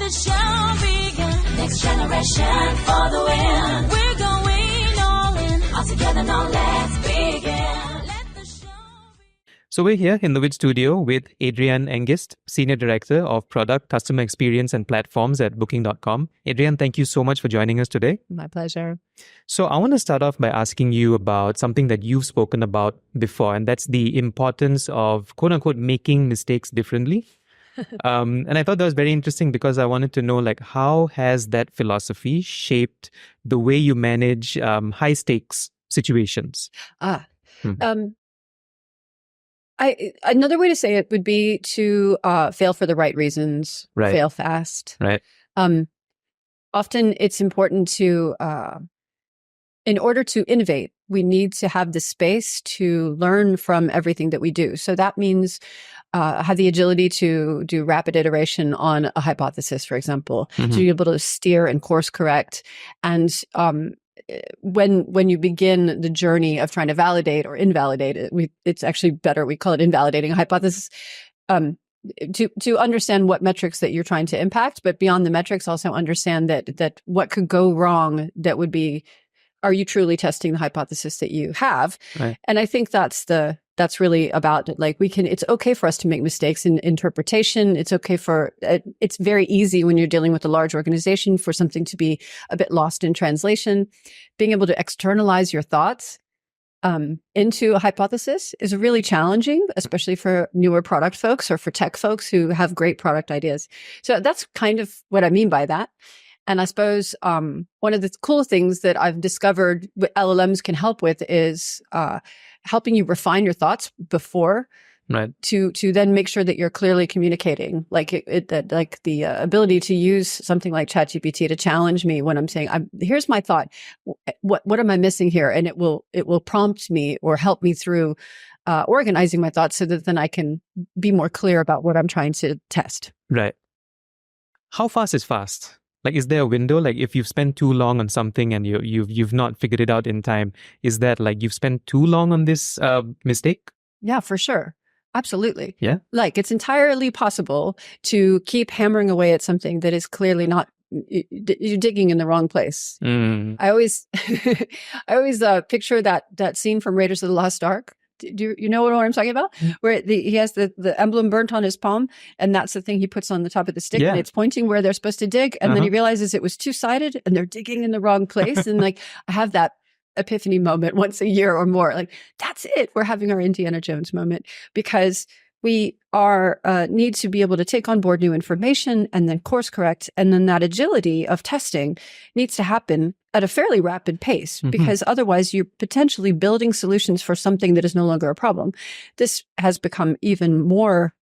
the show begin. Next generation for the win. We're going all in. All together now, let's begin. Let the show begin. So we're here in the WiT studio with Adrienne Enggist, Senior Director of Product, Customer Experience and Platforms at Booking.com. Adrienne, thank you so much for joining us today. My pleasure. So I want to start off by asking you about something that you've spoken about before, and that's the importance of, quote unquote, making mistakes differently. And I thought that was very interesting because I wanted to know, like, how has that philosophy shaped the way you manage high stakes situations? Another way to say it would be to fail for the right reasons, Right. fail fast. Right. Often it's important to, in order to innovate, we need to have the space to learn from everything that we do. So that means have the agility to do rapid iteration on a hypothesis, for example, to be able to steer and course correct. And when you begin the journey of trying to validate or invalidate it, it's actually better, we call it invalidating a hypothesis, to understand what metrics that you're trying to impact, but beyond the metrics, also understand that what could go wrong that would be, are you truly testing the hypothesis that you have? Right. And I think that's really about, like, it's okay for us to make mistakes in interpretation. It's okay it's very easy when you're dealing with a large organization for something to be a bit lost in translation. Being able to externalize your thoughts into a hypothesis is really challenging, especially for newer product folks or for tech folks who have great product ideas. So that's kind of what I mean by that. And I suppose one of the cool things that I've discovered what LLMs can help with is helping you refine your thoughts before, Right. to then make sure that you're clearly communicating. Like the ability to use something like ChatGPT to challenge me when I'm saying, here's my thought. What am I missing here? And it will prompt me or help me through organizing my thoughts so that then I can be more clear about what I'm trying to test. Right. How fast is fast? Like, is there a window? Like, if you've spent too long on something and you've not figured it out in time, is that like you've spent too long on this mistake? Yeah, for sure. Absolutely. Yeah. Like, it's entirely possible to keep hammering away at something that is clearly not, you're digging in the wrong place. I always picture that scene from Raiders of the Lost Ark. Do you know what I'm talking about? Where he has the emblem burnt on his palm, and that's the thing he puts on the top of the stick, and it's pointing where they're supposed to dig, and then he realizes it was two-sided, and they're digging in the wrong place. And like, I have that epiphany moment once a year or more. Like, that's it. We're having our Indiana Jones moment, because we need to be able to take on board new information and then course correct, and then that agility of testing needs to happen at a fairly rapid pace, because otherwise you're potentially building solutions for something that is no longer a problem. This has become even more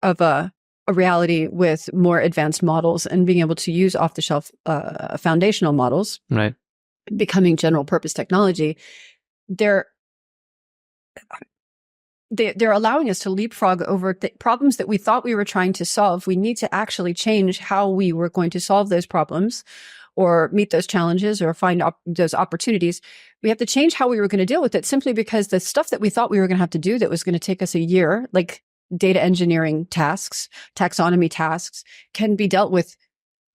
of a reality with more advanced models and being able to use off-the-shelf foundational models, Right. becoming general purpose technology. They're allowing us to leapfrog over problems that we thought we were trying to solve. We need to actually change how we were going to solve those problems, or meet those challenges, or find those opportunities. We have to change how we were going to deal with it, simply because the stuff that we thought we were going to have to do that was going to take us a year, like data engineering tasks, taxonomy tasks, can be dealt with.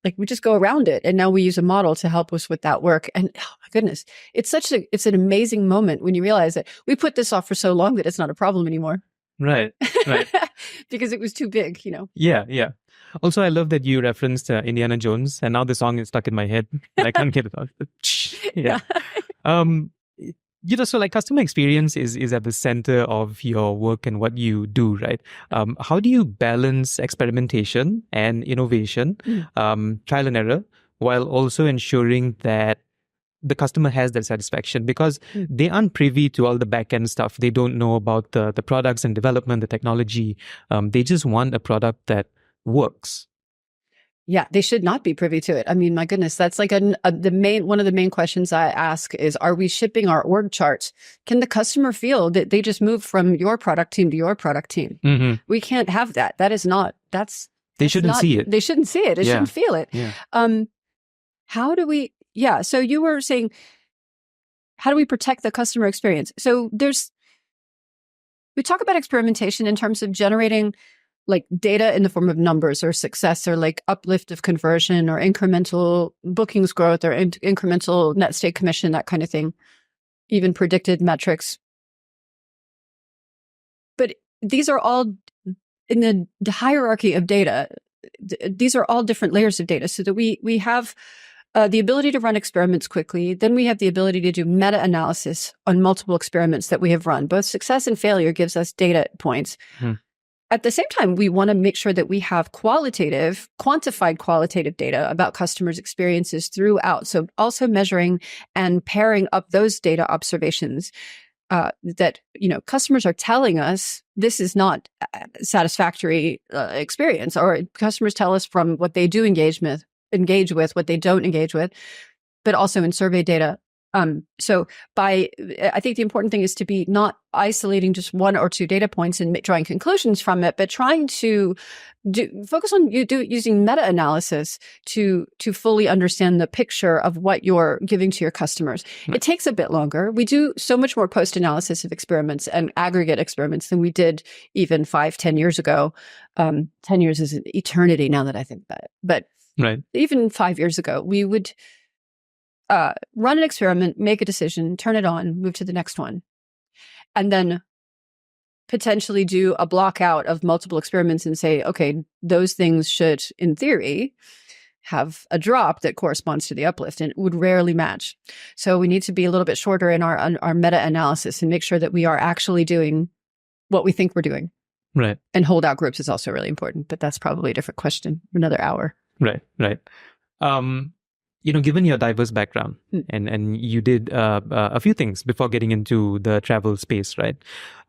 Like, we just go around it. And now we use a model to help us with that work. And oh my goodness, it's an amazing moment when you realize that we put this off for so long that it's not a problem anymore. Right. Right. Because it was too big, you know? Yeah. Yeah. Also, I love that you referenced Indiana Jones, and now the song is stuck in my head. I can't get it out. Yeah. So like, customer experience is at the center of your work and what you do, right? How do you balance experimentation and innovation, trial and error, while also ensuring that the customer has that satisfaction? Because they aren't privy to all the back-end stuff. They don't know about the products and development, the technology. They just want a product that works. Yeah, they should not be privy to it. I mean, my goodness, that's like one of the main questions I ask is, are we shipping our org charts? Can the customer feel that they just moved from your product team to your product team? We can't have that. They shouldn't see it. They shouldn't see it. They shouldn't feel it. Yeah. How do we, so you were saying, how do we protect the customer experience? So we talk about experimentation in terms of generating like data in the form of numbers or success or like uplift of conversion or incremental bookings growth or incremental net state commission, that kind of thing, even predicted metrics. But these are all in the hierarchy of data. These are all different layers of data, so that we have the ability to run experiments quickly. Then we have the ability to do meta-analysis on multiple experiments that we have run. Both success and failure gives us data points. At the same time, we want to make sure that we have quantified qualitative data about customers' experiences throughout. So also measuring and pairing up those data observations that, customers are telling us this is not a satisfactory experience, or customers tell us from what they do engage with, what they don't engage with, but also in survey data. So I think the important thing is to be not isolating just one or two data points and drawing conclusions from it, but trying to focus on using meta-analysis to fully understand the picture of what you're giving to your customers. It takes a bit longer. We do so much more post-analysis of experiments and aggregate experiments than we did even 5-10 years ago. 10 years is an eternity now that I think about it. But even 5 years ago, we would run an experiment, make a decision, turn it on, move to the next one, and then potentially do a block out of multiple experiments and say, okay, those things should, in theory, have a drop that corresponds to the uplift, and it would rarely match. So we need to be a little bit shorter in our meta-analysis and make sure that we are actually doing what we think we're doing. Right. And holdout groups is also really important, but that's probably a different question for another hour. Right. Given your diverse background, and you did a few things before getting into the travel space, right?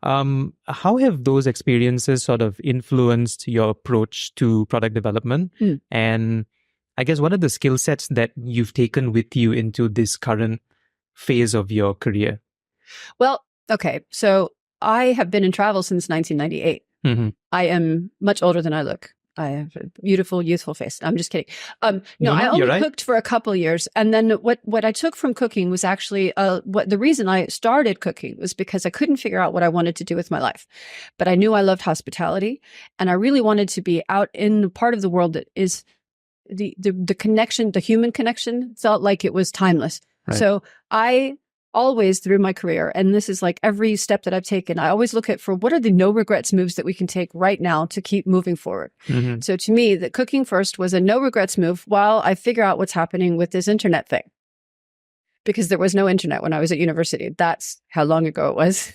How have those experiences sort of influenced your approach to product development? And I guess what are the skill sets that you've taken with you into this current phase of your career? Well, okay. So I have been in travel since 1998. I am much older than I look. I have a beautiful, youthful face. I'm just kidding. I only cooked for a couple of years. And then what I took from cooking was actually, the reason I started cooking was because I couldn't figure out what I wanted to do with my life. But I knew I loved hospitality, and I really wanted to be out in the part of the world that is the connection, the human connection felt like it was timeless. Right. So I always through my career, and this is like every step that I've taken, I always look at for what are the no regrets moves that we can take right now to keep moving forward. So to me, the cooking first was a no regrets move while I figure out what's happening with this internet thing. Because there was no internet when I was at university. That's how long ago it was.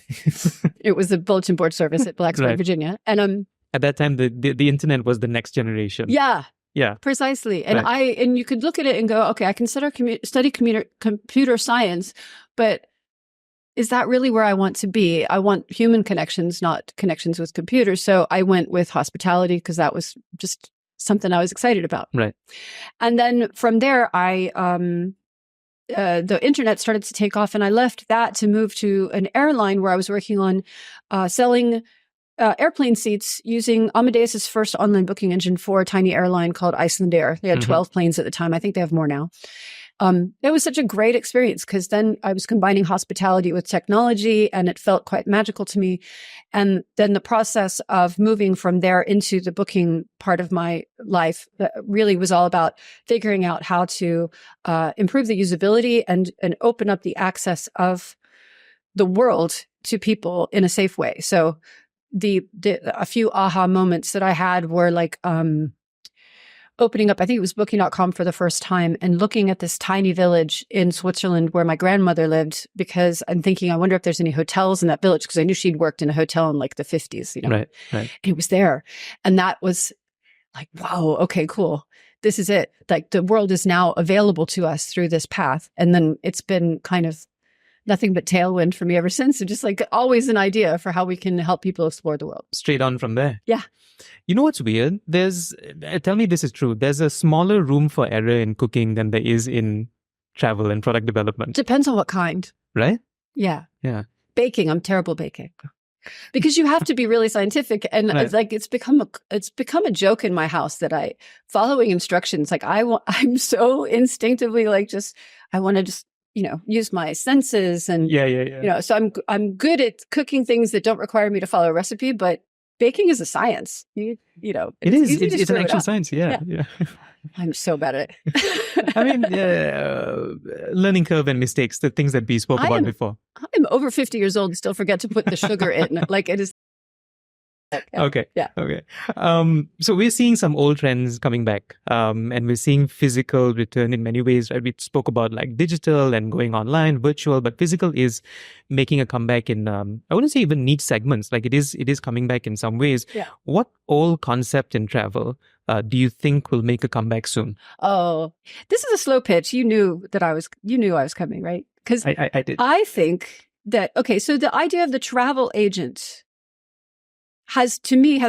It was the bulletin board service at Blacksburg, Virginia. And at that time, the internet was the next generation. Yeah, precisely. And and you could look at it and go, okay, I can study computer science, but is that really where I want to be? I want human connections, not connections with computers. So I went with hospitality because that was just something I was excited about. Right. And then from there, the internet started to take off, and I left that to move to an airline where I was working on selling airplane seats using Amadeus's first online booking engine for a tiny airline called Icelandair. They had 12 planes at the time. I think they have more now. It was such a great experience because then I was combining hospitality with technology, and it felt quite magical to me. And then the process of moving from there into the booking part of my life really was all about figuring out how to improve the usability and open up the access of the world to people in a safe way. So a few aha moments that I had were like opening up, I think it was booking.com for the first time, and looking at this tiny village in Switzerland where my grandmother lived, because I'm thinking, I wonder if there's any hotels in that village, because I knew she'd worked in a hotel in like the 50s, Right. And it was there. And that was like, wow, okay, cool. This is it. Like the world is now available to us through this path. And then it's been kind of nothing but tailwind for me ever since. So just like always an idea for how we can help people explore the world. Straight on from there. Yeah. You know what's weird? Tell me this is true. There's a smaller room for error in cooking than there is in travel and product development. Depends on what kind. Right? Yeah. Yeah. Baking. I'm terrible baking. Because you have to be really scientific, and it's like it's become a joke in my house that following instructions. Like I'm so instinctively like I want to just use my senses and yeah. so I'm good at cooking things that don't require me to follow a recipe, but baking is a science. It It is. easy to It's an screw it actual up. science. Yeah. I'm so bad at it. I mean, learning curve and mistakes, the things that we spoke about before. I'm over 50 years old and still forget to put the sugar in. Like it is. Yeah. Okay. Yeah. Okay. So we're seeing some old trends coming back, and we're seeing physical return in many ways. Right? We spoke about like digital and going online, virtual, but physical is making a comeback in. I wouldn't say even niche segments. Like it is coming back in some ways. Yeah. What old concept in travel do you think will make a comeback soon? Oh, this is a slow pitch. You knew I was coming, right? Because I did. I think that so the idea of the travel agent has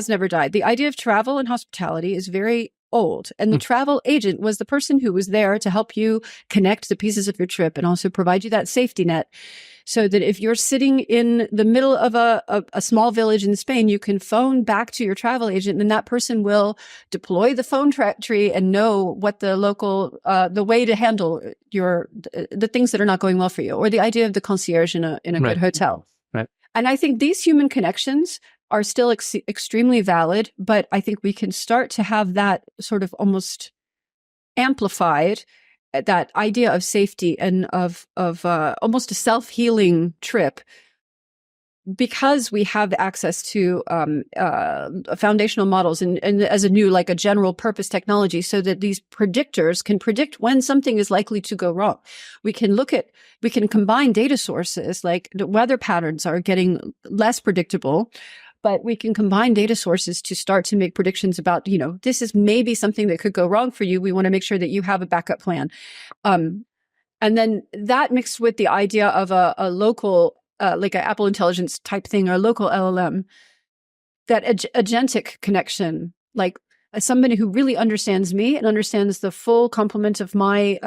never died. The idea of travel and hospitality is very old. And the travel agent was the person who was there to help you connect the pieces of your trip and also provide you that safety net so that if you're sitting in the middle of a small village in Spain, you can phone back to your travel agent and that person will deploy the phone tree and know what the local, the way to handle the things that are not going well for you, or the idea of the concierge in a good hotel. Right. And I think these human connections are still extremely valid, but I think we can start to have that sort of almost amplified, that idea of safety and of almost a self-healing trip, because we have access to foundational models and as a new, like a general purpose technology, so that these predictors can predict when something is likely to go wrong. We can combine data sources, like the weather patterns are getting less predictable, but we can combine data sources to start to make predictions about, this is maybe something that could go wrong for you. We want to make sure that you have a backup plan. And then that mixed with the idea of a local, like an Apple Intelligence type thing, or a local LLM, that agentic connection, like as somebody who really understands me and understands the full complement of my,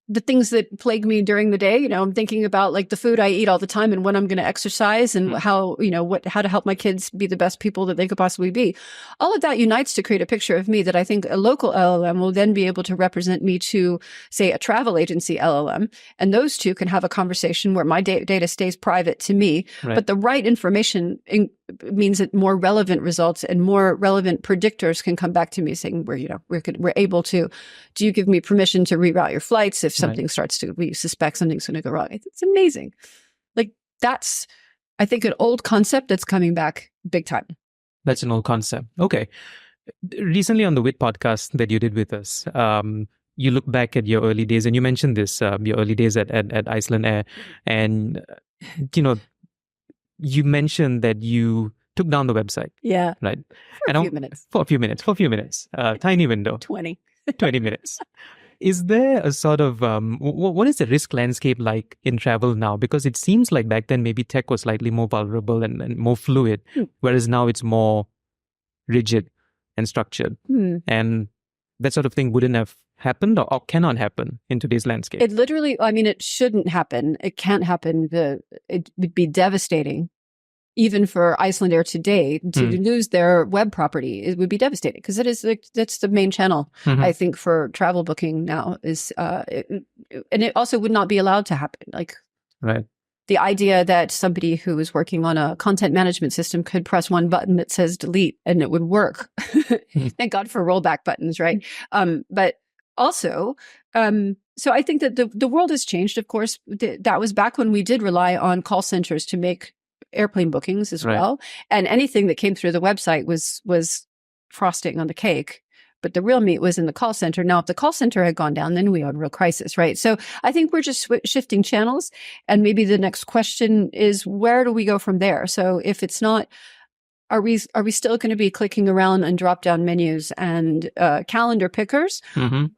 the things that plague me during the day. I'm thinking about like the food I eat all the time and when I'm going to exercise and how, how to help my kids be the best people that they could possibly be. All of that unites to create a picture of me that I think a local LLM will then be able to represent me to, say, a travel agency LLM. And those two can have a conversation where my data stays private to me, right, but the right information means that more relevant results and more relevant predictors can come back to me saying, we're able to, do you give me permission to reroute your flights if something starts to, we suspect something's going to go wrong? It's amazing. Like that's, I think, an old concept that's coming back big time. That's an old concept. Okay. Recently on the WiT podcast that you did with us, you look back at your early days and you mentioned this, your early days at Iceland Air. And, you mentioned that you took down the website. Yeah. Right. For a few minutes. Tiny window. 20 minutes. Is there a sort of, what is the risk landscape like in travel now? Because it seems like back then maybe tech was slightly more vulnerable and more fluid, whereas now it's more rigid and structured. And that sort of thing wouldn't have happened or cannot happen in today's landscape. It literally, it shouldn't happen. It can't happen. It would be devastating. Even for Iceland Air today, to lose their web property, it would be devastating because that's the main channel, I think, for travel booking now is, and it also would not be allowed to happen. Like, right. The idea that somebody who is working on a content management system could press one button that says delete and it would work. Thank God for rollback buttons, right? But also, so I think that the world has changed. Of course, that was back when we did rely on call centers to make airplane bookings as well. And anything that came through the website was frosting on the cake. But the real meat was in the call center. Now, if the call center had gone down, then we had a real crisis, right? So I think we're just shifting channels. And maybe the next question is, where do we go from there? So if it's not, are we still going to be clicking around and drop down menus and calendar pickers?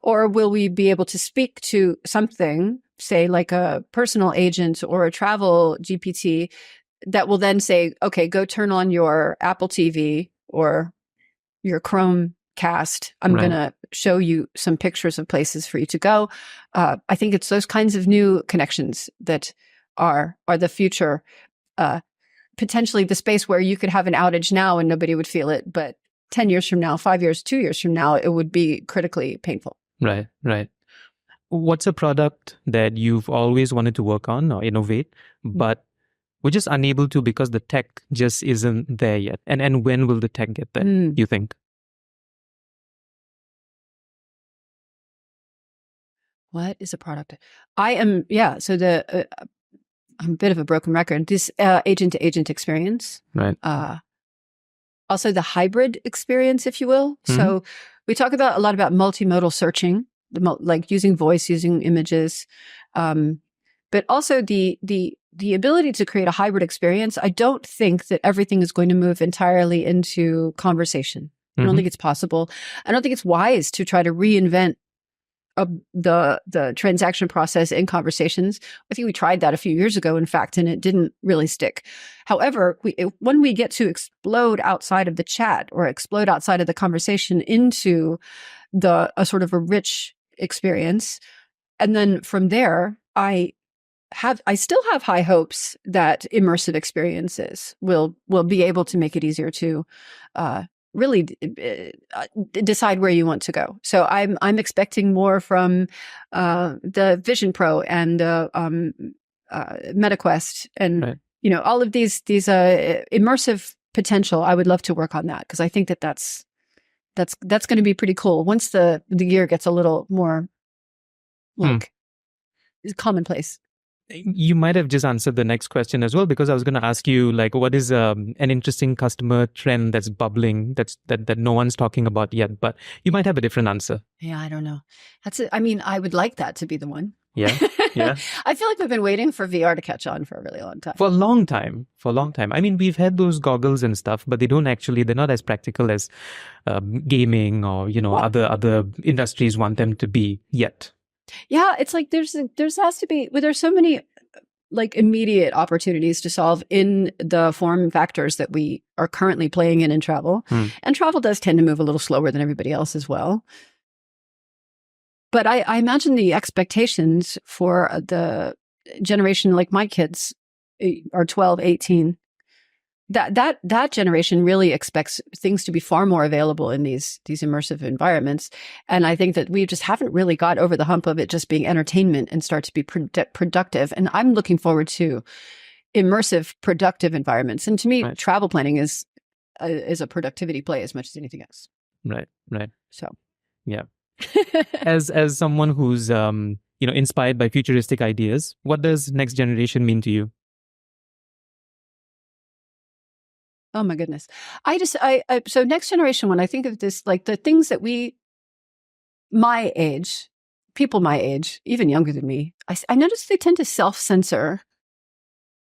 Or will we be able to speak to something, say like a personal agent or a travel GPT, that will then say, okay, go turn on your Apple TV or your Chromecast. I'm going to show you some pictures of places for you to go. I think it's those kinds of new connections that are the future. Potentially the space where you could have an outage now and nobody would feel it, but 10 years from now, 5 years, 2 years from now, it would be critically painful. Right. What's a product that you've always wanted to work on or innovate, but We're just unable to because the tech just isn't there yet. And when will the tech get there, you think? What is a product? I'm a bit of a broken record. This agent-to-agent experience. Right. Also the hybrid experience, if you will. So we talk a lot about multimodal searching, like using voice, using images, but also the ability to create a hybrid experience. I don't think that everything is going to move entirely into conversation. I don't think it's possible. I don't think it's wise to try to reinvent the transaction process in conversations. I think we tried that a few years ago, in fact, and it didn't really stick. However, when we get to explode outside of the chat or explode outside of the conversation into a sort of a rich experience, and then from there, I still have high hopes that immersive experiences will be able to make it easier to really decide where you want to go. So I'm expecting more from the Vision Pro and MetaQuest and all of these immersive potential. I would love to work on that because I think that's going to be pretty cool once the gear gets a little more like commonplace. You might have just answered the next question as well, because I was going to ask you, like, what is an interesting customer trend that's bubbling, that no one's talking about yet, but you might have a different answer. Yeah, I don't know. I mean, I would like that to be the one. Yeah, yeah. I feel like we've been waiting for VR to catch on for a really long time. For a long time. I mean, we've had those goggles and stuff, but they're not as practical as gaming or, other industries want them to be yet. Yeah, it's like there's so many like immediate opportunities to solve in the form factors that we are currently playing in travel. And travel does tend to move a little slower than everybody else as well. But I imagine the expectations for the generation, like my kids are 12, 18, that generation really expects things to be far more available in these immersive environments. And I think that we just haven't really got over the hump of it just being entertainment and start to be productive. And I'm looking forward to immersive, productive environments. And to me, travel planning is a productivity play as much as anything else. Right. So, yeah. As someone who's inspired by futuristic ideas, what does next generation mean to you? Oh my goodness. So next generation, when I think of this, like the things that people my age, even younger than me, I notice they tend to self-censor,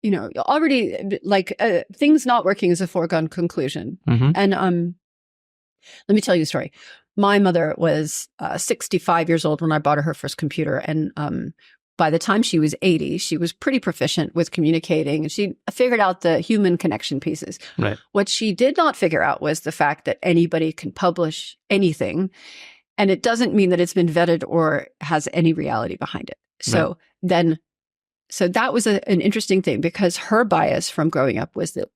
already like things not working is a foregone conclusion. And let me tell you a story. My mother was 65 years old when I bought her first computer. And by the time she was 80, she was pretty proficient with communicating, and she figured out the human connection pieces. Right. What she did not figure out was the fact that anybody can publish anything, and it doesn't mean that it's been vetted or has any reality behind it. So so that was an interesting thing, because her bias from growing up was that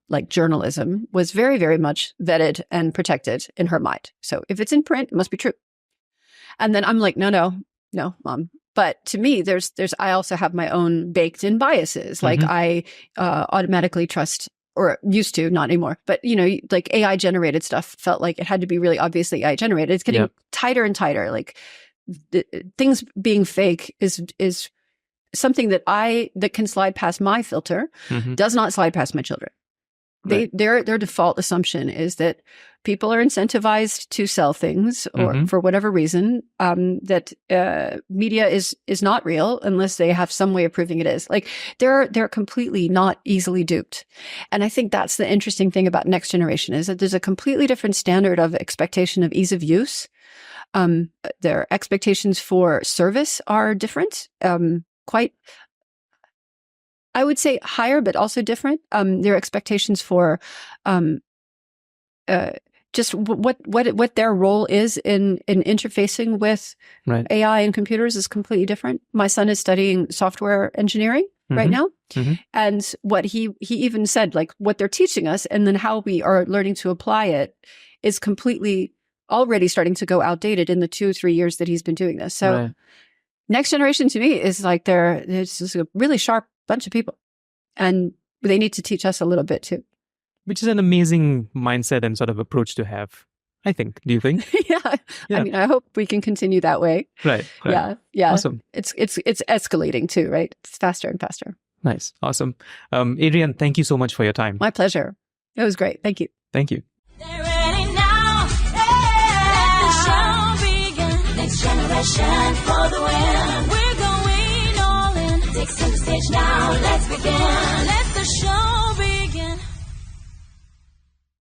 like journalism was very, very much vetted and protected in her mind. So if it's in print, it must be true. And then I'm like, no, Mom. But to me, I also have my own baked in biases. Like I automatically trust, or used to, not anymore. But like AI generated stuff felt like it had to be really obviously AI generated. It's getting tighter and tighter. Like things being fake is something that can slide past my filter, does not slide past my children. Their default assumption is that people are incentivized to sell things, or for whatever reason, that media is not real unless they have some way of proving it is. Like they're completely not easily duped. And I think that's the interesting thing about next generation, is that there's a completely different standard of expectation of ease of use. Their expectations for service are different, quite, I would say, higher, but also different. Their expectations for just what their role is in interfacing with AI and computers is completely different. My son is studying software engineering right now, and what he even said, like what they're teaching us, and then how we are learning to apply it, is completely already starting to go outdated in the 2-3 years that he's been doing this. So next generation to me is like it's just a really sharp bunch of people. And they need to teach us a little bit too. Which is an amazing mindset and sort of approach to have, I think. Do you think? Yeah. I mean, I hope we can continue that way. Right. Yeah. Awesome. It's escalating too, right? It's faster and faster. Nice. Awesome. Adrienne, thank you so much for your time. My pleasure. It was great. Thank you. Thank you. They're ready now. Let the show begin. Next generation for the win. We're going all in. Take center stage now. Let's begin.